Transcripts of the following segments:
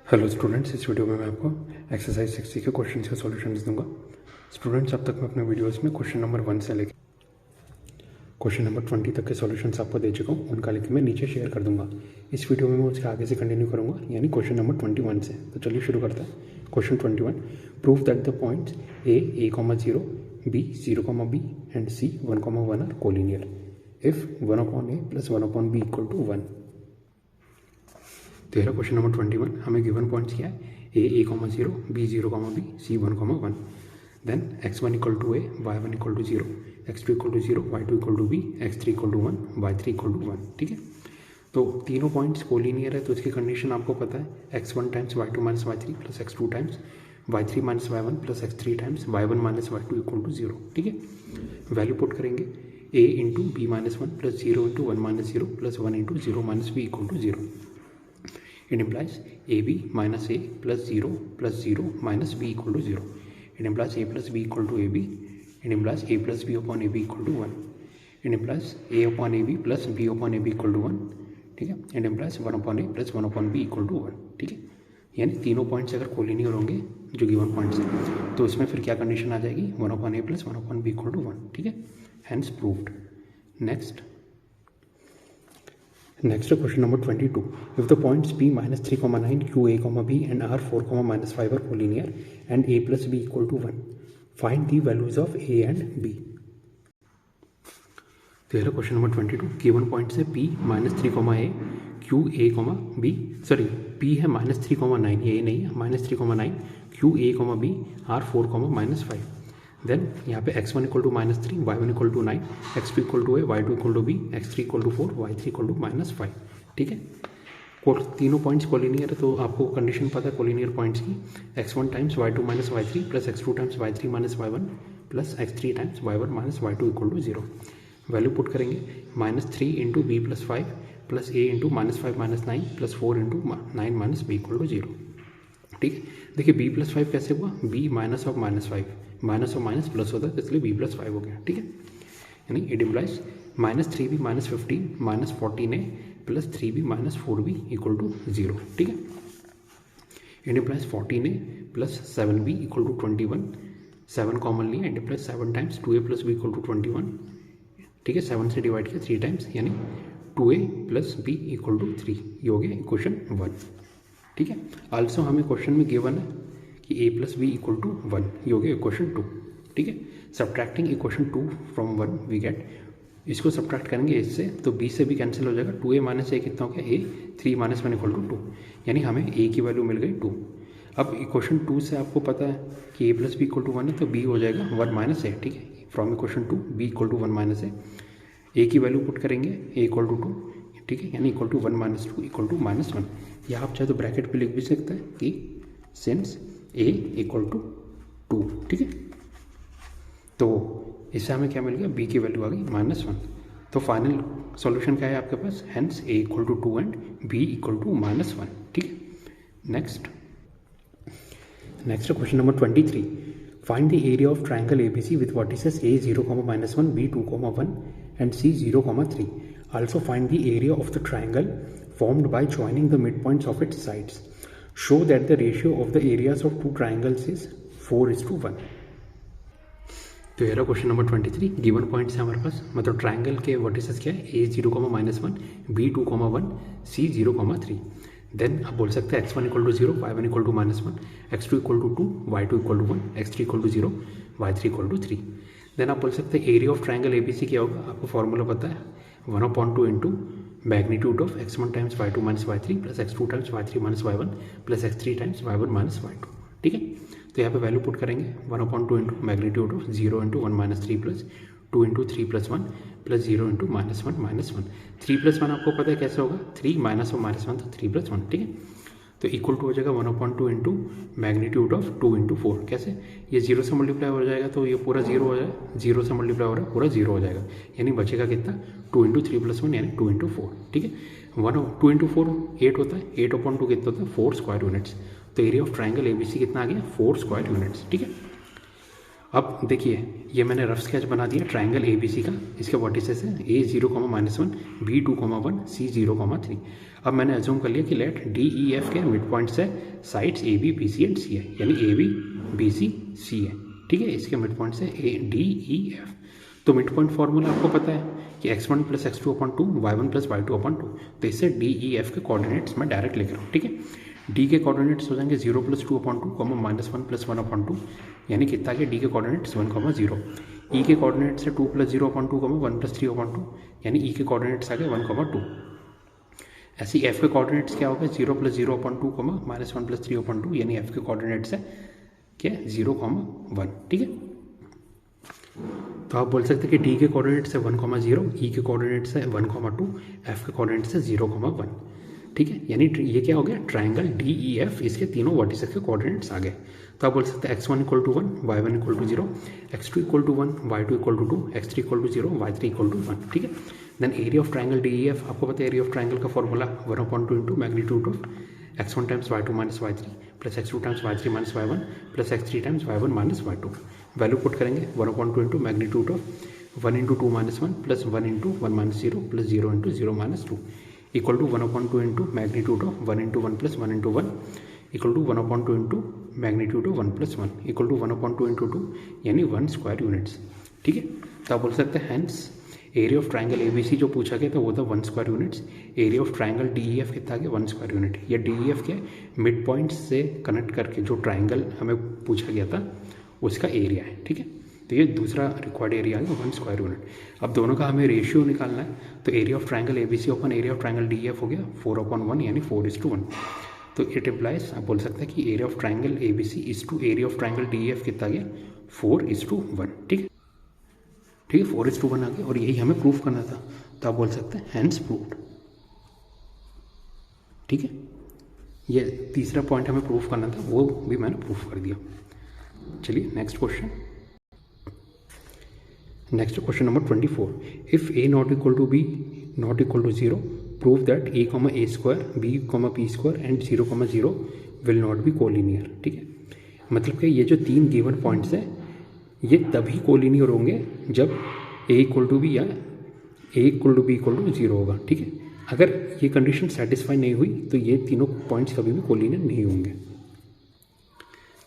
Hello students, इस video में मैं आपको एक्सरसाइज 60 के क्वेश्चन के सॉल्यूशंस दूंगा। स्टूडेंट्स, अब तक मैं अपने वीडियोस में क्वेश्चन नंबर 1 से लेकर क्वेश्चन नंबर 20 तक के सॉल्यूशंस आपको दे चुका हूँ। उनका लिंक मैं नीचे शेयर कर दूंगा। इस वीडियो में मैं उसके आगे से कंटिन्यू करूँगा, यानी क्वेश्चन नंबर 21 से। तो चलिए शुरू करते हैं। Question 21, prove that the points A 0, B 0, B and C 1, 1 are collinear if 1/A + 1/B = 1। तो क्वेश्चन नंबर 21 हमें गिवन पॉइंट्स क्या है, A 0, B 0, B C 1, 1। Then x1 = A, y1 = 0, x2 = 0, y2 = B, x3 = 1, y3 = 1। ठीक है, तो तीनों points collinear है, तो इसकी कंडीशन आपको पता है, x1 × y2 - y3 + x2 × y3 - y1 + x3 × y1 - y2 = 0। ठीक है, वैल्यू पुट करेंगे A × B - 1 + 0 × 1 - 0 + 1 × 0 - B = 0। It implies AB - A + 0 + 0 - B = 0. It implies A + B = AB. It implies A + B upon AB = 1. It implies A upon AB + B upon AB = 1. ठीक है, It implies 1 upon A + 1 upon B = 1. ठीक है, यानी तीनों points अगर collinear होंगे जो given points हैं, तो इसमें फिर क्या कंडीशन आ जाएगी, 1 upon A + 1 upon B = 1। ठीक है, hence proved. Next question number 22. If the points P - 3, 9, Q A, B and R 4, -5 are collinear and A + B = 1, find the values of A and B. तो यह question number 22। Given point से P - 3, A, Q A, B, sorry P है -3, 9, ये नहीं है, -3, 9, Q A, B, R 4, -5। Then यहाँ पे x1 = -3, y1 = 9, x2 = A, y2 = B, x3 = 4, y3 = -5। ठीक है, तीनों पॉइंट्स कोलिनियर है, तो आपको कंडीशन पता है कोलिनियर पॉइंट्स की, x1 × y2 - y3 + x2 × y3 - y1 + x3 × y1 - y2 = 0। Value put करेंगे -3 × B + 5 + A × -5 - 9 + 4 × 9 - B = 0। ठीक है, देखिए B + 5 कैसे हुआ, B माइनस ऑफ -5, माइनस और माइनस प्लस होता है, तो इसलिए B + 5 हो गया। ठीक है, यानी it implies -3B - 15 - 14A + 3B - 4B = 0। ठीक है, it implies 14A + 7B = 21। 7 common लिया, इट इम्प्लाइज 7 × 2A + B = 21। ठीक है, 7 से डिवाइड किया 3 टाइम्स, यानी 2A + B = 3। ये हो गया इक्वेशन 1। ठीक है, आल्सो हमें क्वेश्चन में गिवन है कि A + B = 1, ये हो गया इक्वेशन 2। ठीक है, subtracting equation 2 from 1 we get, इसको सब्ट्रैक्ट करेंगे इससे, तो B से भी कैंसिल हो जाएगा। 2A - A कितना हो गया, A 3 - 1 = 2, यानी हमें A की वैल्यू मिल गई 2। अब इक्वेशन 2 से आपको पता है कि A + B = 1 है, तो B हो जाएगा 1 - A। ठीक है, from equation 2 B = 1 - A, A की वैल्यू पुट करेंगे A = 2। ठीक है, यानी = 1 - 2 = -1। या आप चाहे तो ब्रैकेट पे लिख भी सकते हैं कि सिंस A = 2। ठीक है, तो इससे हमें क्या मिल गया, B की वैल्यू आ गई -1। तो फाइनल सॉल्यूशन क्या है आपके पास, हेंस A = 2 एंड B = -1। ठीक है, next question number 23। Find the area of triangle ABC with vertices A 0, -1, B 2, 1 and C 0, 3. Also find the area of the triangle formed by joining the midpoints of its sides. Show that the ratio of the areas of two triangles is 4:1. तो ये रहा question number 23। Given points है हमारे पास, मतलब triangle के vertices क्या है, A 0, -1, B 2, 1, C 0, 3। Then आप बोल सकते हैं x1 = 0, y1 = -1, x2 = 2, y2 = 1, x3 = 0, y3 = 3। Then आप बोल सकते हैं एरिया ऑफ ट्राइंगल ABC क्या होगा, आपको फॉर्मूला पता है, 1/2 into magnitude of x1 × y2 - y3 + x2 × y3 - y1 + x3 × y1 - y2। ठीक है, तो यहाँ पे वैल्यू पुट करेंगे 1/2 इंटू मैग्नीट्यूड ऑफ 0 × 1 - 3 + 2 × 3 + 1 + 0 × -1 - 1। 3 + 1 आपको पता है कैसे होगा, 3 माइनस और -1 तो 3 + 1। ठीक है, तो इक्वल टू हो जाएगा 1/2 इंटू मैग्नीट्यूड ऑफ 2 × 4। कैसे, ये 0 से मल्टीप्लाई हो जाएगा तो ये पूरा 0 हो जाएगा, 0 से मल्टीप्लाई हो रहा है पूरा 0 हो जाएगा, यानी बचेगा कितना, 2 × 3 + 1 यानी 2 × 4। ठीक है, 2 × 4 8 होता है, 8/2 कितना होता है, 4 स्क्वायर यूनिट्स। तो एरिया ऑफ ट्राइंगल ABC कितना आ गया, 4 स्क्वायर यूनिट्स। ठीक है, अब देखिए ये मैंने रफ स्केच बना दिया ट्राइंगल ए बी सी का। इसके वर्टिसेस है ए 0,-1, बी 2,1, सी 0,3। अब मैंने अज्यूम कर लिया कि लेट डी ई एफ के मिड पॉइंट्स है sides A B B C and C है, यानी ए बी बी सी सी है। ठीक है, इसके मिड पॉइंट्स है ए डी ई एफ। तो मिड पॉइंट फॉर्मूला आपको पता है कि x1 + x2/2 y1 + y2/2। तो इससे डी ई एफ के कोऑर्डिनेट्स मैं डायरेक्ट लिख रहा हूँ। ठीक है, डी के कोऑर्डिनेट्स हो जाएंगे 0 + 2/2, -1 + 1/2, यानी कितना के डी के कोऑर्डिनेट्स 1, 0। ई के कोऑर्डिनेट्स है 2 + 0/2, 1 + 3/2, यानी ई के कोऑर्डिनेट्स आ गए 1, 2। ऐसे एफ के कोऑर्डिनेट्स क्या हो गए 0 + 0/2, -1 + 3/2, यानी एफ के कोऑर्डिनेट्स है क्या 0, 1। ठीक है, तो आप बोल सकते हैं कि डी के कोऑर्डिनेट्स है 1, 0, ई के कोऑर्डिनेट्स है 1, 2, एफ के कोऑर्डिनेट्स है 0, 1। ठीक है, यानी ये क्या हो गया ट्राइंगल डी ई एफ, इसके तीनों वर्टिसेस के कोऑर्डिनेट्स आ गए। तो आप बोल सकते हैं x1 = 1, y1 = 0, x2 = 1, y2 = 2, x3 = 0, y3 = 1। ठीक है, then area of triangle D E F, आपको पता है एरिया ऑफ ट्राइंगल का formula 1/2 magnitude of x1 × y2 - y3 + x2 × y3 - y1 + x3 × y1 - y2। Value put करेंगे 1/2 magnitude of 1 × 2 - 1 + 1 × 1 - 0 + 0 × 0 - 2 equal to 1/2 magnitude of 1 × 1 + 1 × 1 equal to 1/2 magnitude of 1 + 1 equal to 1/2 × 2, यानी 1 square units. ठीक है, तो आप बोल सकते हैं hence area of triangle A B C जो पूछा गया था वो था 1 square units. Area of triangle D E F कितना गया 1 स्क्वायर यूनिट। या डी ई एफ के मिड पॉइंट से कनेक्ट करके जो ट्राइंगल हमें पूछा गया था उसका एरिया है। ठीक है, तो ये दूसरा रिक्वायर्ड एरिया है 1 स्क्वायर यूनिट। अब दोनों का हमें रेशियो निकालना है, तो area of triangle A B C upon area of triangle D E F हो गया 4/1, यानी 4:1। तो इट इम्प्लाइज आप बोल सकते हैं कि area of triangle A B C is to area of triangle D E F कितना गया 4:1। ठीक है, ठीक है 4:1 आ गया, और यही हमें प्रूफ करना था। तो आप बोल सकते हैं हैंस प्रूव्ड। ठीक है, ये तीसरा पॉइंट हमें प्रूफ करना था, वो भी मैंने प्रूफ कर दिया। चलिए next question. Next question number 24। If a ≠ b ≠ 0, prove that a, a², b, p² and 0, 0 will not be collinear. ठीक है, मतलब कि ये जो तीन गिवन पॉइंट्स हैं ये तभी कोलिनियर होंगे जब a = b या a = b = 0 होगा। ठीक है, अगर ये कंडीशन सेटिस्फाई नहीं हुई तो ये तीनों पॉइंट्स कभी भी कोलिनियर नहीं होंगे।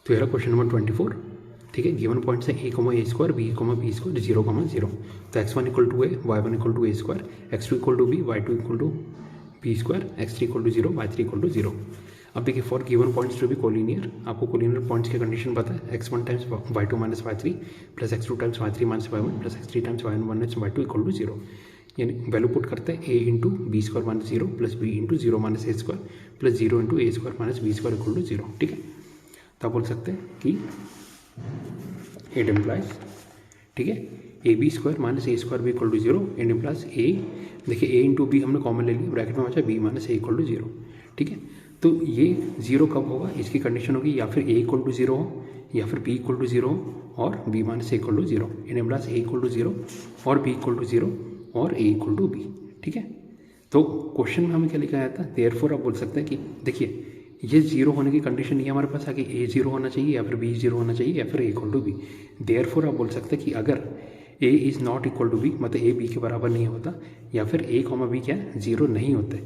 तो यह क्वेश्चन नंबर 24। ठीक है, गिवन पॉइंट्स है a, a², b, p², 0, 0। तो x1 = a, y1 = a², x2 = b, y2 = p², x3 = 0, y3 = 0। अब देखिए for given points to be collinear, आपको कोलिनियर पॉइंट्स की कंडीशन पता है x1 × y2 - y3 + x2 × y3 - y1 + x3 × y1 - y2 = 0। यानी value put करते हैं a × b² - 0 + b × 0 - a² + 0 × a² - b² = 0। ठीक है, तो आप बोल सकते हैं कि इट इम्प्लाइज, ठीक है, ab² - a² b = 0। It implies a, देखिए a × b हमने कॉमन ले लिया, ब्रैकेट में बचा b - a = 0। ठीक है, तो ये 0 कब होगा, इसकी कंडीशन होगी या फिर a = 0 हो या फिर b = 0 हो और b - a = 0। It implies a = 0 और b = 0 और a = b। ठीक है, तो क्वेश्चन में हमें क्या लिखा गया था, देयरफॉर आप बोल सकते हैं कि देखिए ये 0 होने की कंडीशन ये हमारे पास आ गई, a 0 होना चाहिए या फिर b 0 होना चाहिए या फिर a = b। देयरफॉर आप बोल सकते हैं कि अगर a is not equal to b, मतलब a b के बराबर नहीं होता, या फिर a, b क्या 0 नहीं होते,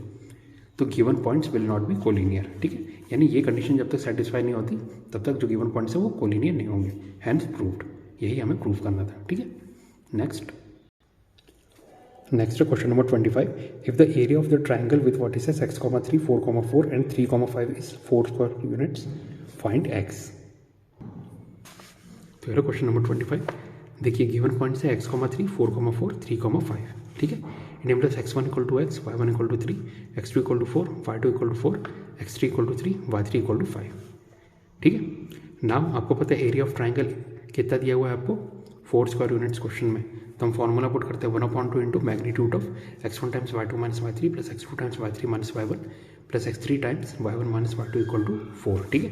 तो given points will not be collinear. ठीक है, यानी ये कंडीशन जब तक सेटिस्फाई नहीं होती तब तक जो गिवन पॉइंट्स है वो कोलिनियर नहीं होंगे। हैंस प्रूव्ड, यही हमें प्रूव करना था। ठीक है, next question number 25। If the area of the triangle with vertices x, 3, 4, 4 and 3, 5 is 4 square units, find x। तो यह क्वेश्चन नंबर 25। देखिए गिवन पॉइंट्स है x, 3, 4, 4, 3, 5। ठीक है, इन implies x1 = x, y1 = 3, x2 = 4, y2 = 4, x3 = 3, y3 = 5। ठीक है, नाम आपको पता है एरिया ऑफ ट्राइंगल कितना दिया हुआ है आपको 4 स्क्वायर यूनिट्स क्वेश्चन में, तो हम फॉर्मूला पुट करते हैं 1/2 magnitude of x1 × y2 - y3 + x2 × y3 - y1 + x3 × y1 - y2 = 4। ठीक है,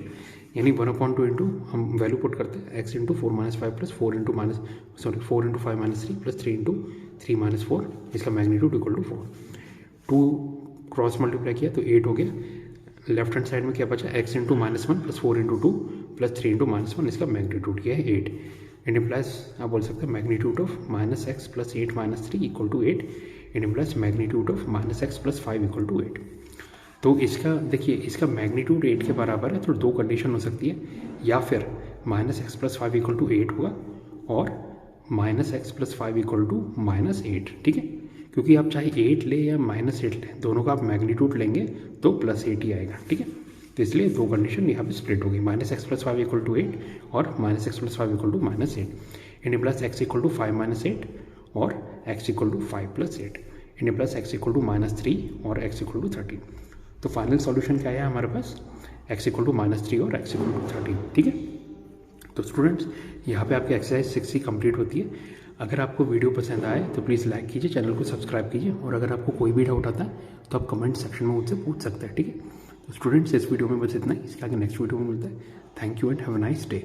यानी 1/2 हम वैल्यू पुट करते हैं x × 4 - 5 + 4 × 5 - 3 + 3 × 3 - 4, इसका मैग्नीट्यूड = 4। 2 क्रॉस मल्टीप्लाई किया तो 8 हो गया। लेफ्ट हैंड साइड में क्या बचा x × -1 + 4 × 2 + 3 × -1, इसका मैग्नीट्यूड किया है 8। इट इम्प्लाइज आप बोल सकते हैं magnitude of minus x plus 8 minus 3 equal to 8. It implies magnitude of minus x plus 5 equal to 8. तो इसका देखिए, इसका मैग्नीट्यूड 8 के बराबर है, तो दो कंडीशन हो सकती है. या फिर minus x plus 5 equal to 8 होगा और minus x plus 5 equal to minus 8. ठीक है, क्योंकि आप चाहे 8 ले या माइनस 8 लें, दोनों का आप मैग्नीट्यूड लेंगे तो प्लस 8 ही आएगा. ठीक है, तो इसलिए दो कंडीशन यहाँ पे स्प्लिट होगी, minus x plus 5 equal to 8 और minus x plus 5 equal to minus 8. इन plus x equal to 5 minus 8 और एक्स इक्वल टू 5 प्लस 8. इन plus x equal to minus 3 और एक्स इक्वल टू 13. तो फाइनल सॉल्यूशन क्या है हमारे पास, एक्स इक्वल टू माइनस 3 और एक्स इक्वल टू 13. ठीक है, तो स्टूडेंट्स यहाँ पे आपकी एक्सरसाइज 6 ही कंप्लीट होती है. अगर आपको वीडियो पसंद आए तो प्लीज़ लाइक कीजिए, चैनल को सब्सक्राइब कीजिए, और अगर आपको कोई भी डाउट आता है तो आप कमेंट सेक्शन में मुझसे पूछ सकते हैं. ठीक है, तो स्टूडेंट्स इस वीडियो में बस इतना ही. इसके आगे नेक्स्ट वीडियो में मिलता है. Thank you and have a nice day.